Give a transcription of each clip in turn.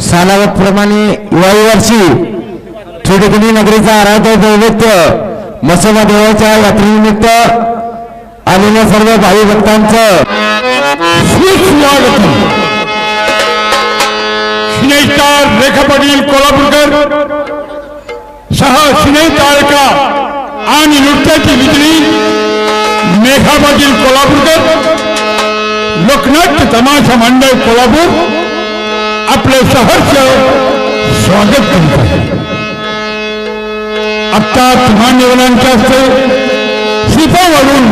सालावतप्रमाणे याही वर्षी छोटेकणी नगरीचा आराध्य दैवत मसोबा देवाच्या यात्रेनिमित्त आलेल्या सर्व भावी भक्तांचं स्वागत. सिनेस्टार रेखा पाटील कोल्हापूरकर सह सिने तारका आणि नृत्याची विजली मेघा पाटील कोल्हापूरकर, लोकनाट्य तमाशा मंडळ कोल्हापूर आपले सहर्ष स्वागत करत आहे. आत्ता मान्यवरांच्या हस्ते श्रीफळावरून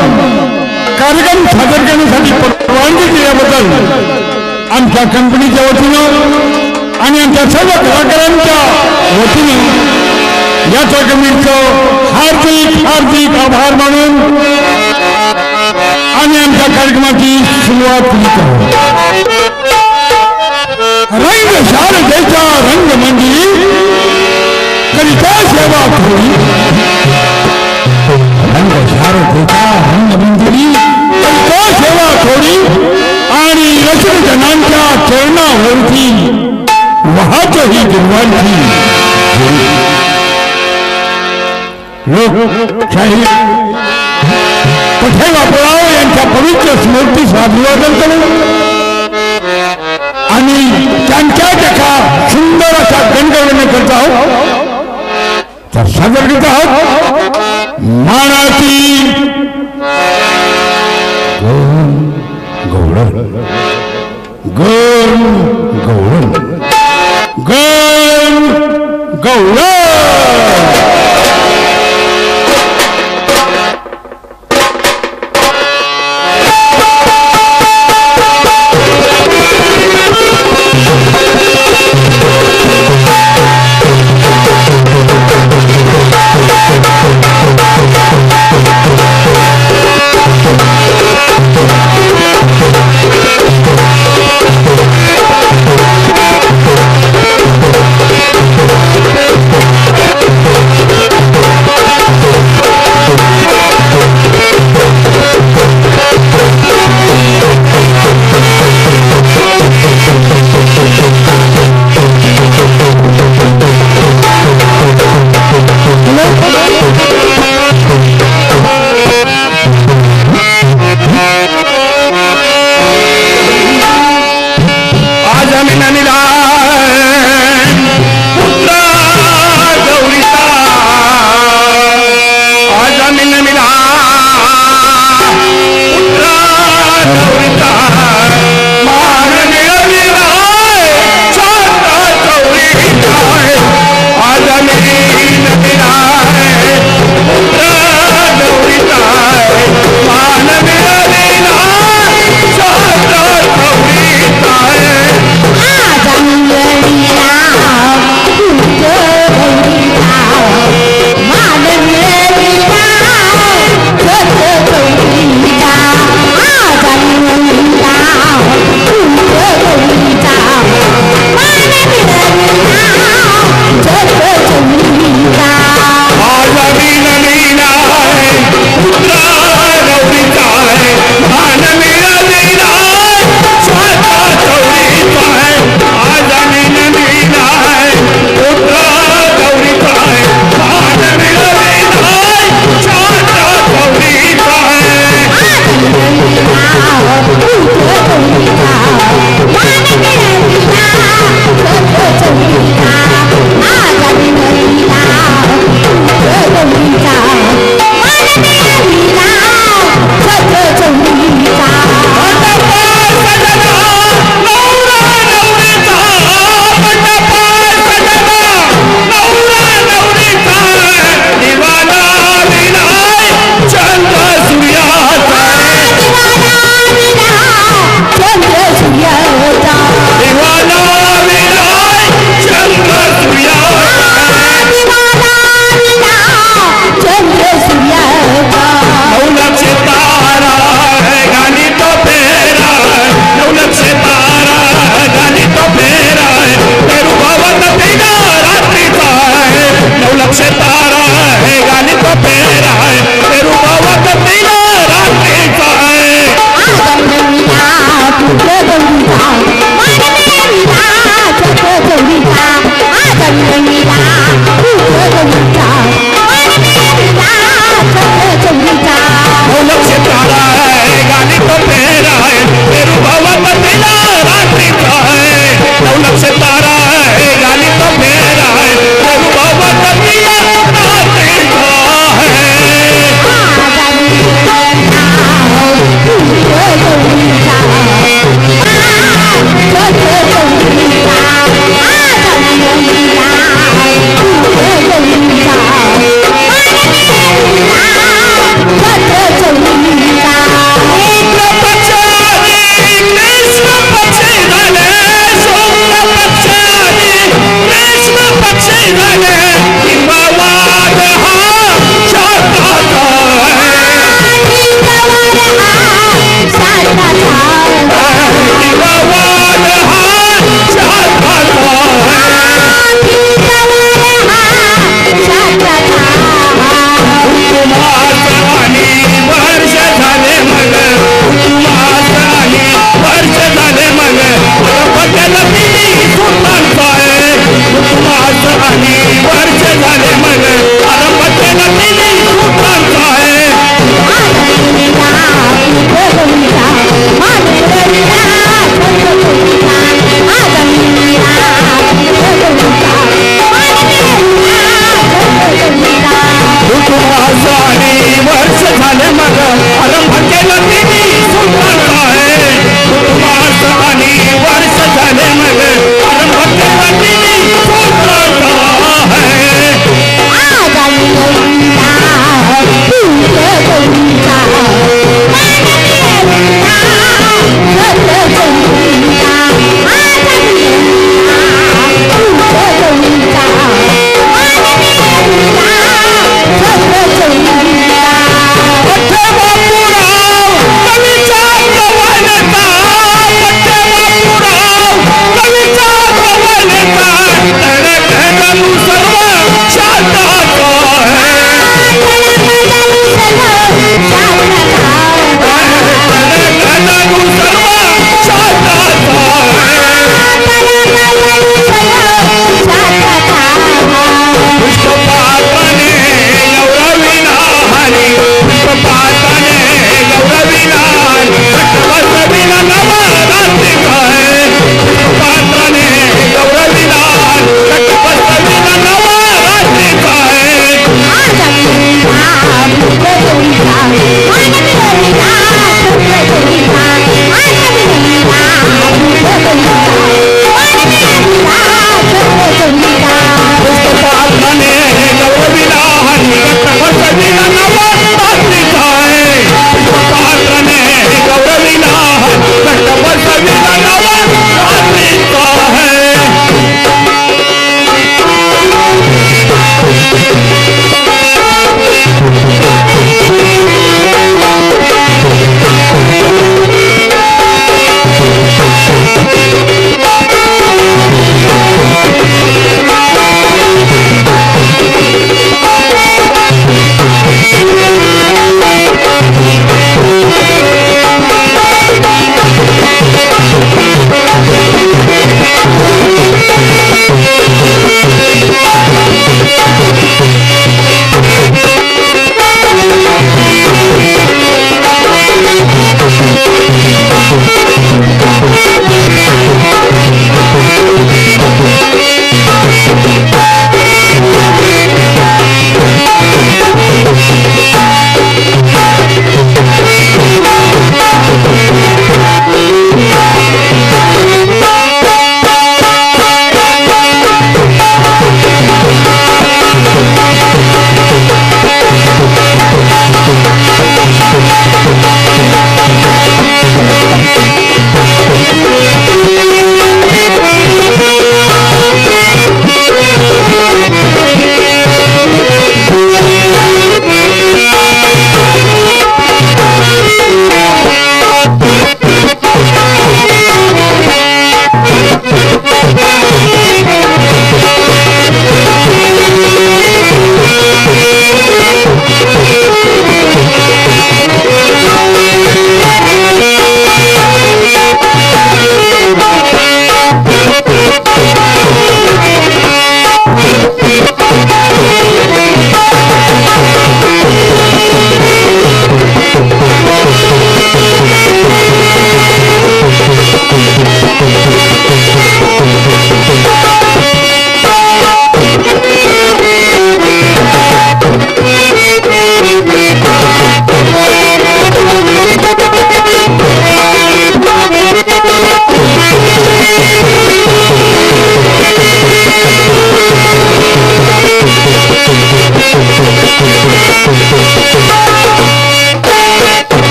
कार्यक्रम सादर करण्यासाठी परवानगी दिल्याबद्दल आमच्या कंपनीच्या वतीनं आणि आमच्या सर्व कलाकारांच्या वतीनं या कमिटीचं हार्दिक हार्दिक आभार मानून आणि आमच्या कार्यक्रमाची सुरुवात करीत रंग शारदेच्या रंगमंदिरी करिता सेवा थोडी, रंग शारदेच्या रंगमंदिरी करिता सेवा थोडी आणि रसिकजनांच्या चरणावरती वाहत ही गिरवांची लोकशाही कुठे बापूराव यांच्या पवित्र स्मृतीस अभिवादन करू आणि त्यांच्या एका सुंदर अशा गणगणना करत आहोत. तर सादर करत आहोत मानाची गौरव गौरव गौरव.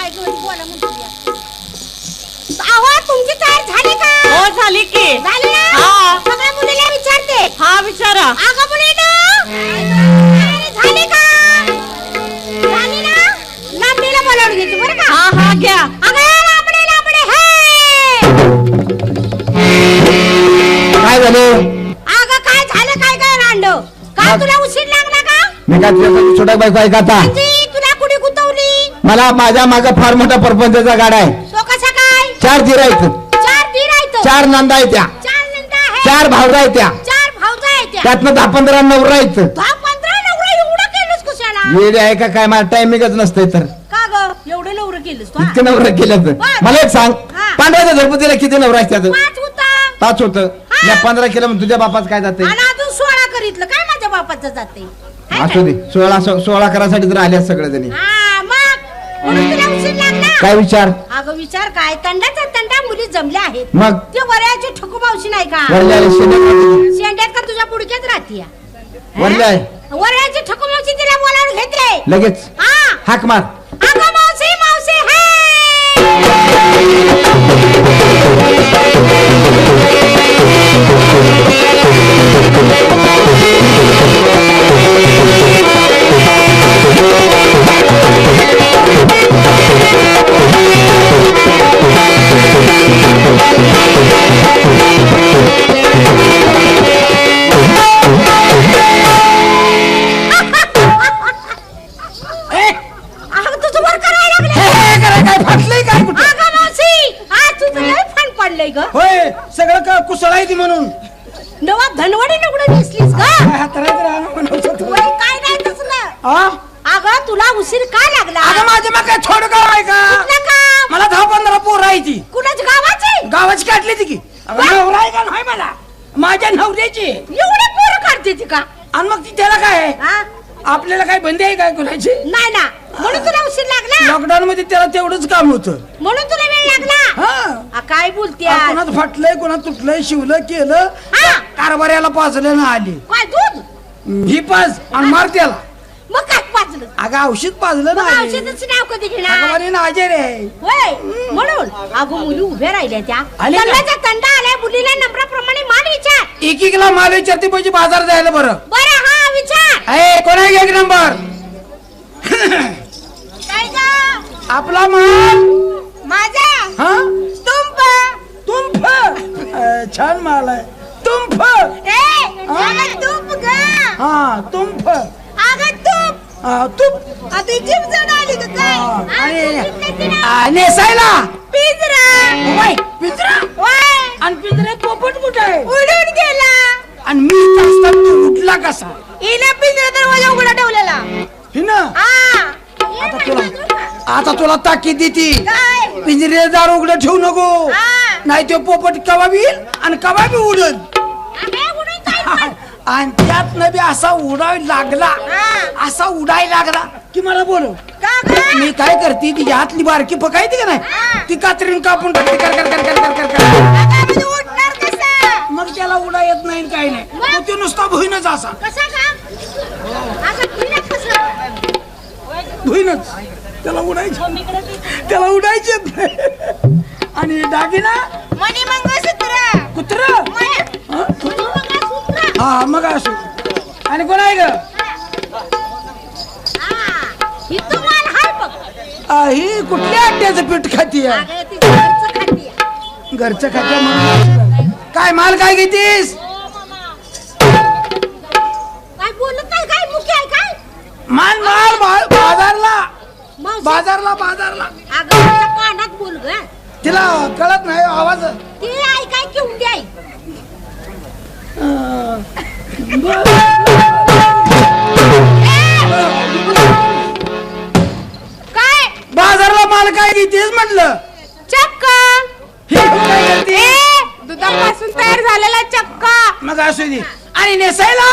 काय घरी बोला म्हणते अहो तुमची तयार झाली का हो झाली की झाली ना हा. सगळ्या मुलीला विचारते हा विचारा अगं झाली का झाली ना लांबडीला बोलावून घेते बरं का हा हा घ्या अगं लांबडे लांबडे काय झालं? अगं काय झालं काय काय रांडव का तुला उशीर लागला का मी काय तुझ्यासाठी छोटा बायको आहे का आता? म्हणजे तुला कुठे गुतवली मला माझ्या मागं फार मोठा परपंचाचा गाडा आहे. तो कसा काय 4 धीर आहेत, 4 धीर आहेत 4 नंदा आहेत त्या, 4 नंदा आहे 4 भावजा आहेत त्या, 4 भावजा आहेत त्या त्यातनं 10-15 नवरा आहेत. 10-15 नवरा एवढं केलंस कशाला वेळ आहे का काय? मला टायमिंगच नसतंय तर का ग एवढं नवरं केलंस तू इतकं नवरा केलं तर. मला एक सांग, हा. पांडवाच्या झडपतीला किती नवरा आहेत त्याचं? 5 होता 5 होतं. या 15 केलं मग तुझ्या बापाच काय जाते? आणि अजून 16 करीतलं काय माझ्या बापाचं जाते असू दे, 16 करासाठी तर आल्यास सगळे जणी. हा मग म्हणून तुला उशीर लागला काय विचार? अगं विचार काय तंडाचा तंडा मुली जमल्या आहेत मग ते वऱ्याची ठकू मावशी नाही का वरल्या शेंड्यात का तुझ्या पुढक्यात राहतीया वरल्या आहे वऱ्याची ठकू मावशी तिला बोलावून घेतले लगेच हा हाक मार. अगं मावशी मावशी हे तुझं वर करायला लागले काय फाटलंय काय कुठं? अगं मावशी आज तुझं लय फण पडलंय ग होय सगळं का कुसळ आहे ती म्हणून नवा धनवडी नुगडं नेसलीस ग अगं काय नाही तसलं अगं तुला उशीर का लागला माझे मग काय थोडं गाव आहे का? कुठलं काम मला 10-15 पोरं आहे ती कुणाच्या गावाची गावाची काढली ती की अगं, नवरा आहे का नाही मला माझ्या नवऱ्याची एवढे पोरं काढते ती का आणि मग ती त्याला काय आहे? हा? आपल्याला काय बंदी आहे काय कोणाची? नाही ना म्हणून तुला उशीर लागला लॉकडाऊन मध्ये त्याला तेवढंच काम होतं. म्हणून तुला वेळ लागला हा काय बोलते कोणात फाटलंय कोणात तुटलंय शिवलं केलं हा. कारभाऱ्याला पाजलं ना आली काय दूध ही पाज आणि मार त्याला. मग काय पाजलं अगं औषध पाजलं ना आली. औषधाचं नाव कधी घेणार भगवानी ना आजारी आहे. होय म्हणून अगं मुली उभ्या राहिल्या त्या आली का? तंडाचा तंडा आलाय मुलीला नंबराप्रमाणे मान विचार एकीला माल विचारते पाहिजे बाजार जायला बरं. बरं हा विचार अरे कोणा एक नंबर काय ग आपला माल माझा हा तुंब तुंफ छान माल आहे तुंफ अगं तुंब ग हा तुंफ अगं तुंब तूप आता जीभ जण आली का काय आणि नेसायला पिंजरा होय, पिंजरा होय आणि पिंजऱ्यात पोपट कुठे आहे उडून गेला आणि मी इथं असताना तू उठला कसा हिने पिंजरा दरवाजा उघडा ठेवलेला हिनं आता तुला ताकीद देती काय पिंजरे दार उघडं ठेवू नको हा. नाही ते पोपट कवा बी येईल आणि कवा बी उडल अबे, उडून जाईल. आणि त्यात बी असा उडाय लागला हा. असा उडाय लागला की मला बोलव का ग? मी काय करते ती हातली बारकी पकायती का हा. नाही ती कात्रीन कापून टाकते कर कर कर कर कर कर कर आता म्हणजे उडणार कसं? मग त्याला उडा येत नाही आणि काही नाही मग? मग तो नुसता भुईनच असा कसं का? असं फिरत कसं? भुईनच त्याला उडायचे आणि दागिना मणी मंगळसूत्र कुत्र मणी मंगळसूत्र हा मग असो आणि कोण आहे ग ही तुम्हाला हाय बघ ही कुठल्या अड्ड्याचं पीठ खाती अगं, ती घरचं खाती. घरचं खात्या म्हणून काय माल काय घेतीस काय बोलत नाही काय मुख्य आहे काय माल माल बाजारला मावशी, बाजारला अगं माझ्या कानात बोल ग तिला कळत नाही आवाज ती आई काय घेऊन दे आई काय बाजारला माल काय घेतीस म्हटलं चक्का ही काय करते? दुधापासून तयार झालेला चक्का मग असू दे आणि नेसायला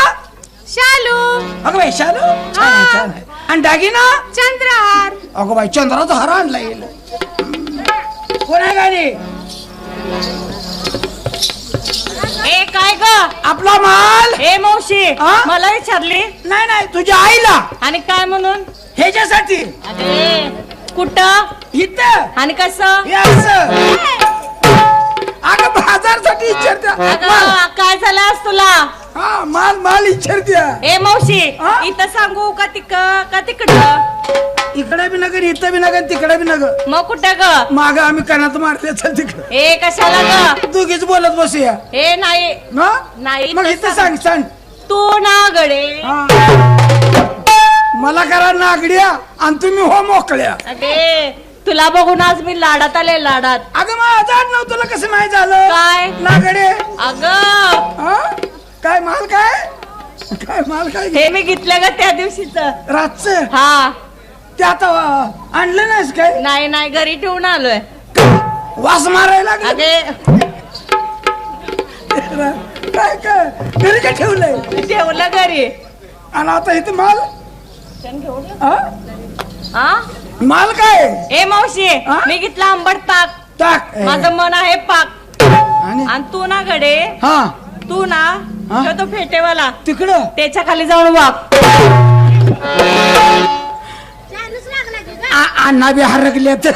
शालू अगं बाई शालू छान आहे, छान आहे. आणि दागिना चंद्रहार अगो बाई चंद्राचा हार आणला येईल कोण आहे गाडी ए काय ग आपला माल ए मावशी हा? मला विचारली नाही नाही तुझ्या आईला आणि काय म्हणून ह्याच्यासाठी अरे कुठं इथं आणि कसं हे असं अगं बाजारसाठी विचारत्या अगं काय झालं आज तुला हा माल विचारत्या ए मावशी हा? इथं सांगू का का तिकडं इकडे बी नगर इथं बी नगर तिकडे बी नगर मग कुठं ग माग आम्ही कणात मारले चल तिकडे ए कशाला ग दोघीच बोलत बसूया ए नाही ना नाही मग इथं सांग सांग तू ना गडे हा. मला करा नागड्या आणि तुम्ही हो मोकळ्या अगे तुला बघून आज मी लाडात आले लाडात अगं माझं आडनाव तुला कसं माहित झालं काय नागडे अगं हा? काय माल काय काय माल काय हे मी घेतलं ग त्या दिवशीच रातचं हा ते आता आणलं नाहीस काय नाही नाही घरी ठेवून आलोय वास मारायला लागला अगे काय काय घरी काय ठेवलंय ठेवलं घरी आणि आता इथे माल हा? हा माल काय ए मावशी हा? मी घेतला आंबट पाक टाक माझं मन आहे पाक आणि आणि तू ना गडे हा तू ना हा? तो फेटेवाला तिकडं त्याच्या खाली जाऊन वाग चालूच लागला की ग. अण्णा बी हरकल्यात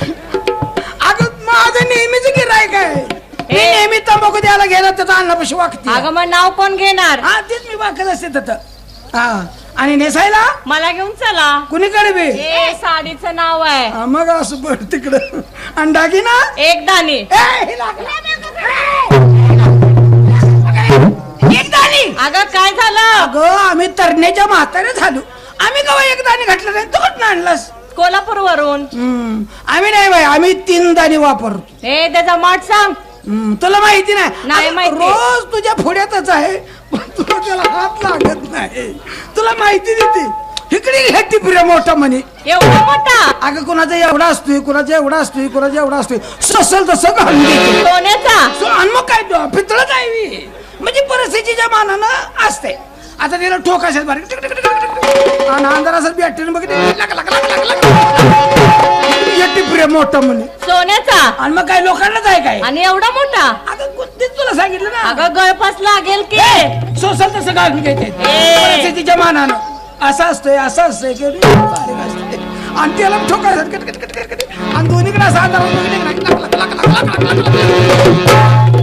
अगं माझं नेहमीच गिरायक आहे मी नेहमी तंबाखू द्यायला गेला त्याचा अण्णापाशी वागते अगं मग नाव कोण घेणार हा तेच मी वाकत असते त्याचं हा आणि नेसायला मला घेऊन चला कुणीकडे बी ए साडीचं नाव आहे हा, मग असं बघ तिकडं आणि दागिना एक दाणी हे लागला. एक दाणी अगं काय झालं अगं आम्ही तरण्याच्या म्हातारे झालो आम्ही कवा एक दाणी घातलं नाही तू कुठं आणलास कोल्हापूर वरून आम्ही नाही बाई आम्ही 3 दाणी वापरतो ए त्याचा माठ सांग तुला माहिती नाही नाही अगं, माहिती. रोज तुझ्या पुढ्यातच आहे पण तुला त्याला हात लागत नाही तुला माहिती देते इकडे घ्या टिपऱ्या मोठा म्हणे एवढा मोठा अगं कुणाचा एवढा असतोय कुणाचा एवढा असतोय कुणाचा एवढा असतोय ससल तसं घालून देते सोन्याचा आणि मग काय पितळच आहे म्हणजे परिस्थितीच्या मानानं असते आता त्याला ठोक असेल बारीक टिक टिक टिक टिक आणि अंधार असेल बॅटरी बघितली टिपऱ्या मोठा म्हणे सोन्याचा आणि मग काय लोकांनाच आहे काय आणि एवढा मोठा अगं तेच तुला सांगितलं ना अगं गळपास लागेल की सोसल तसं घालून घ्यायचे परिस्थितीच्या मानानं असं असतंय की बारीक असतंय. आणि त्याला ठोकायचं आणि दोन्हीकडे असा अंधार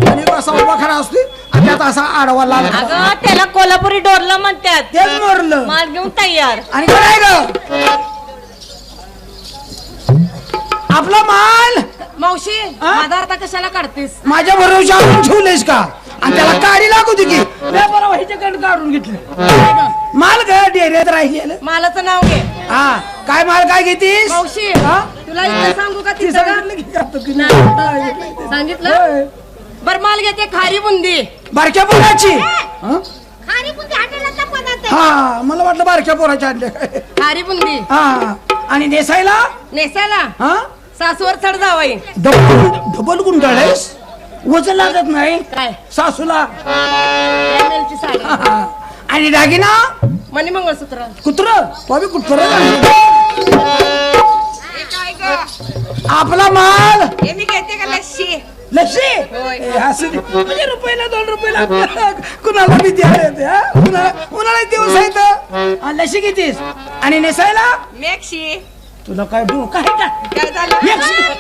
आणि असा उभा खरा असतोय आणि त्यात असा आडवा लाल अगं त्याला कोल्हापुरी डोरलं म्हणतात तेच मोरलं माल घेऊन तयार आणि काय आहे ग आपला माल मावशी हा? माझा अर्धा कशाला काढतेस माझ्या भरोशावर ठेवलेस का आणि त्याला काढी लागू दे की बरोबर ह्याच्याकडे काढून घेतलं माल ग डेऱ्यात राहिलेलं मालाचं नाव घे हा काय माल काय घेतीस मावशी हा? तुला इथं सांगू का ती तिथं का? सांगितलं की जातो की नाही. सांगितलं होय. बर माल घेते खारी बुंदी बारक्या पोराची हा? खारी बुंदी हॉटेलाचा पदार्थ आहे. हा मला वाटलं बारक्या पोराच्या आणले खारी बुंदी हा आणि नेसायला नेसायला हा सासूवर चढ जावाई डबल गुंडाळेस वजन लागत नाही काय सासूला कॅमेलची साडी हा. आणि दागिना मणी मंगळसूत्र कुत्र बाबी कुत्र आपला माल हे मी घेते का लस्सी लक्ष्मी होय. असं दे. म्हणजे रुपयाला 2 रुपयाला कुणाला बी द्यायला येते हा उन्हाळ्यात दिवस आहेत लशी घेतीस आणि नेसायला मेक्षी तुला काय डोकं आहे का काय झालं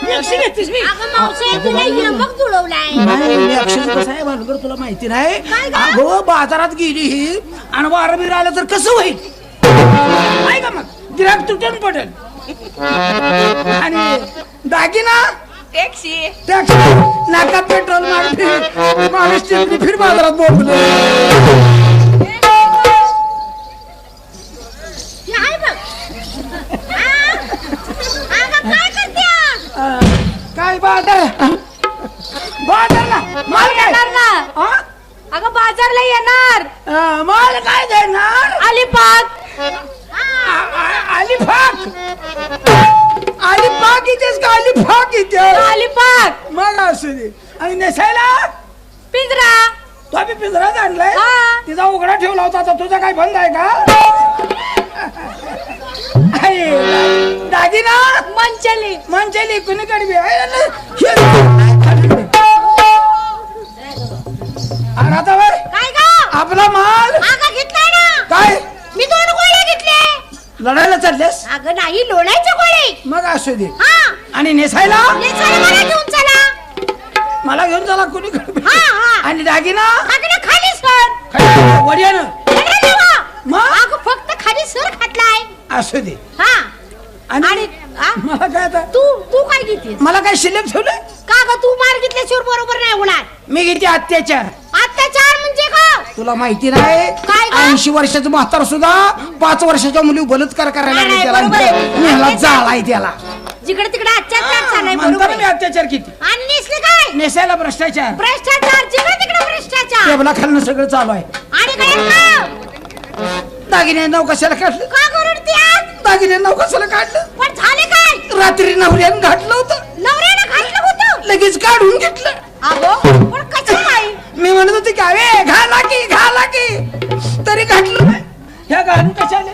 मेक्सी घेतीस मी अगं मावशी तुला हिरबक जुळवलाय नाही मेक्सीचं कसं आहे भानगर तुला माहिती नाही काय गं? अगो बाजारात गेली ही आणि वारं बिर आलं तर कसं होईल आहे का मग गिराक तुटून पडेल आणि दागिना टॅक्सी टॅक्सी नाका पेट्रोल मार माणूस चिमणी फिर बाजारात बोलले हे आहे बघ आ? अगं काय करते काय बाजार बाजारला माल काय येणार ना हा? अगं बाजारला येणार माल काय देणार अलिबाग अलिफाक अलिफाक इथेच का अलिफाक इथे अलिबाग मग असू दे आणि नेसायला पिंजरा तो आम्ही पिंजराच आणलाय हा. तिचा उघडा ठेवला होता आता तुझा काय बंद आहे का आहे, दागिना मंचली मंचली कुणीकडे बी आहे ना? हे. आणि आता बाई, काय ग आपला माल अगं घेतलाय ना काय मी 2 गोळ्या घेतले लढायला चाललेस अगं नाही लोणायचे गोळे. मग असू दे. हा आणि नेसायला नेसायला मला घेऊन चला. मला घेऊन चला कुणी हा हा आणि दागिना अगं खाली सर. वडियानं मग अगं फक्त खाली सर खातलाय. असू दे. हा आणि आणि हा? मला काय आता तू काय घेते मला काय शिल्लक ठेवलंय का ग? तू मार घेतल्याशिवाय बरोबर नाही होणार. मी घेते अत्याचार. अत्याचार म्हणजे का? तुला माहिती नाही काय गं? 80 वर्षाचं म्हातार सुद्धा 5 वर्षाच्या मुली बलात्कार करायला नाही, लागले त्याला बरोबर आहे. मेला जाळाय त्याला जिकडे तिकडे अत्याचार चाललाय. म्हणतो बरोबर ना मी आहे. अत्याचार किती आणि नेसले काय? नेसायला भ्रष्टाचार भ्रष्टाचार जिकडे तिकडे भ्रष्टाचार. टेबला खालनं सगळं चालू आहे. आणि काय दागिने नाव कशाला काढलं का करून त्यात दागिने नाव कशाला काढलं पण झाले काय? रात्री नवऱ्यानं घातलं होतं नवऱ्यानं घातलं होतं. लगेच काढून घेतलं. अगो पण कसं काय? मी म्हणत होते की अरे घाला की तरी घातलं नाही. ह्या घालून कशाले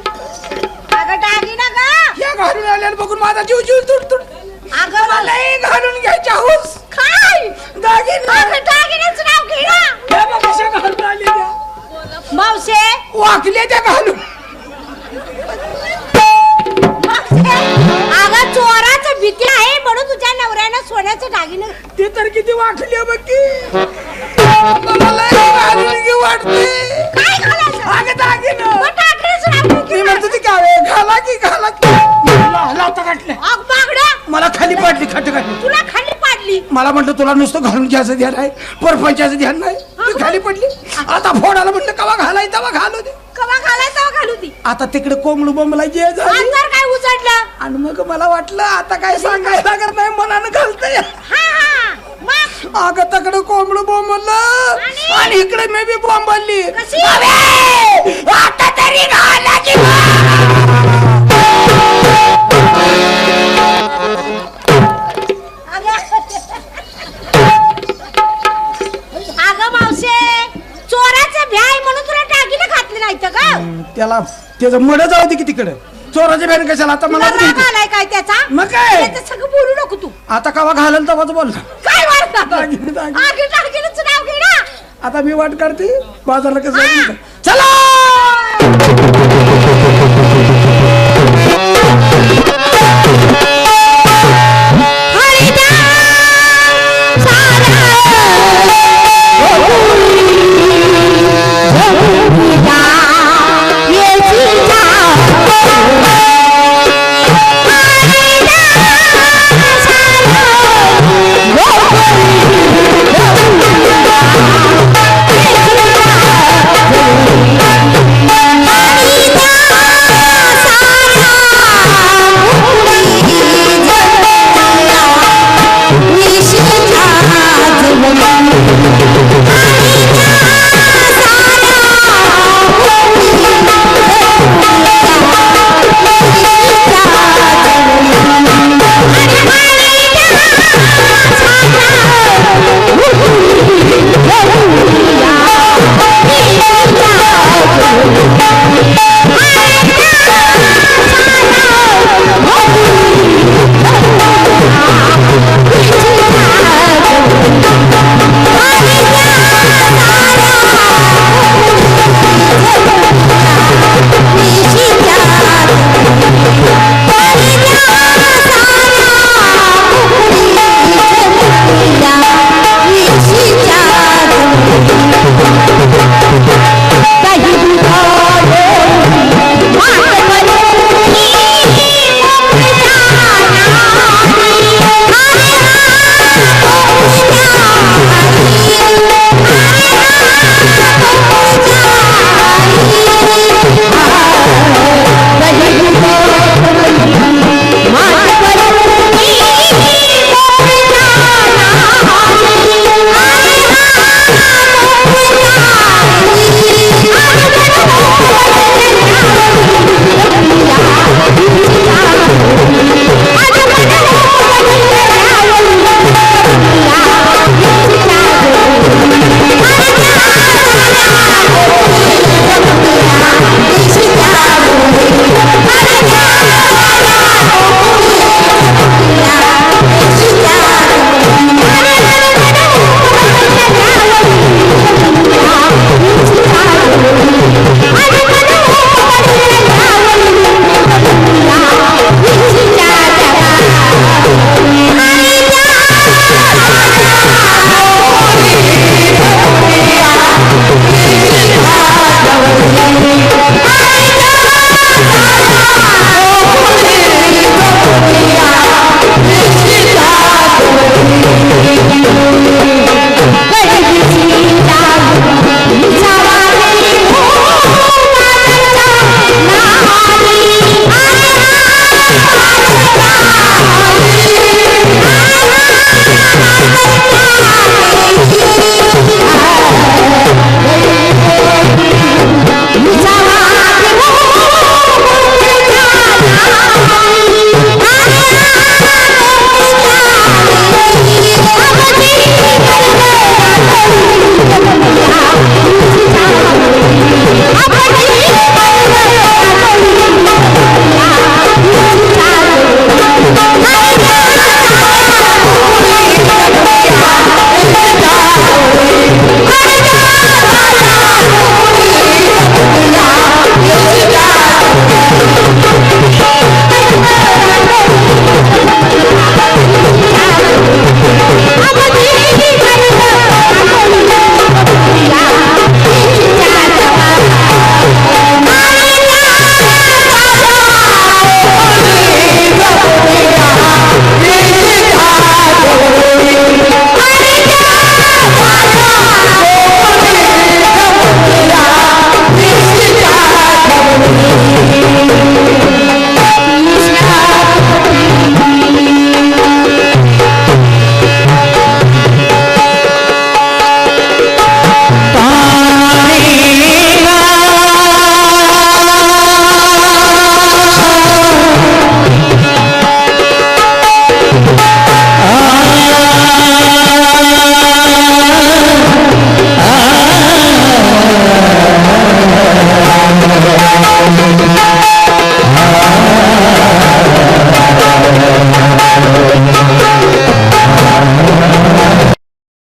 अगं दागिना ग. ह्या घालून आल्यानं बघून माझा जीव तुडतुड. अगं मलाही घालून घ्यायच्या हौस. काय? दागिने अगं दागिन्याचं नाव घे ना. ह्या बघ कशा घालून आली त्या. मावशे वाकल्या त्या घालून. अगं चोराचं भीती आहे म्हणून तुझ्या नवऱ्यानं सोन्याचं दागिनं. ते तर किती वाकली बघ की. मला लय घालून घेऊ वाटते. काय घालायचं? अगं दागिनं. मग दागिन्याचं नाव घे मी ना. म्हणतो ती काय घाला की लावता घातलं. अग बागडं मला खाली पाडली खट घातली. तुला खाली पाडली. मला म्हटलं तुला नुसतं घालून घ्यायचं ध्यान आहे परपंचाचं ध्यान नाही. ती खाली पडली. आता फोडाला म्हटलं कवा घालाय तेव्हा घालू दे. कवा घालायचं घालू ती. आता तिकडे कोंबडू बोंबला जे झाली अंतर काय उचडलं? आणि मग मला वाटलं आता काय सांगायला लागत नाही मनानं घालतंय. हा हा मग अगं तकडे कोंबडू बोंबलं आणि इकडे मी बी बोंबलली. कशी? आता तरी घाला की अगं मावशे चोराचं भ्याय म्हणून तुला दागिनं घातले नाही तर का? त्याला त्याचं मड जाऊ दे की तिकडं. चोराच्या बॅन कशाला आता मला तुला राग आलाय काय त्याचा? मग काय? त्याचं सगळं बोलू नको तू. आता कवा घालल तेव्हाच बोल. काय वाटतं? दागिने. दागिन्याचं नाव घे ना. आता मी वाट काढते बाजारला हा. कसं चला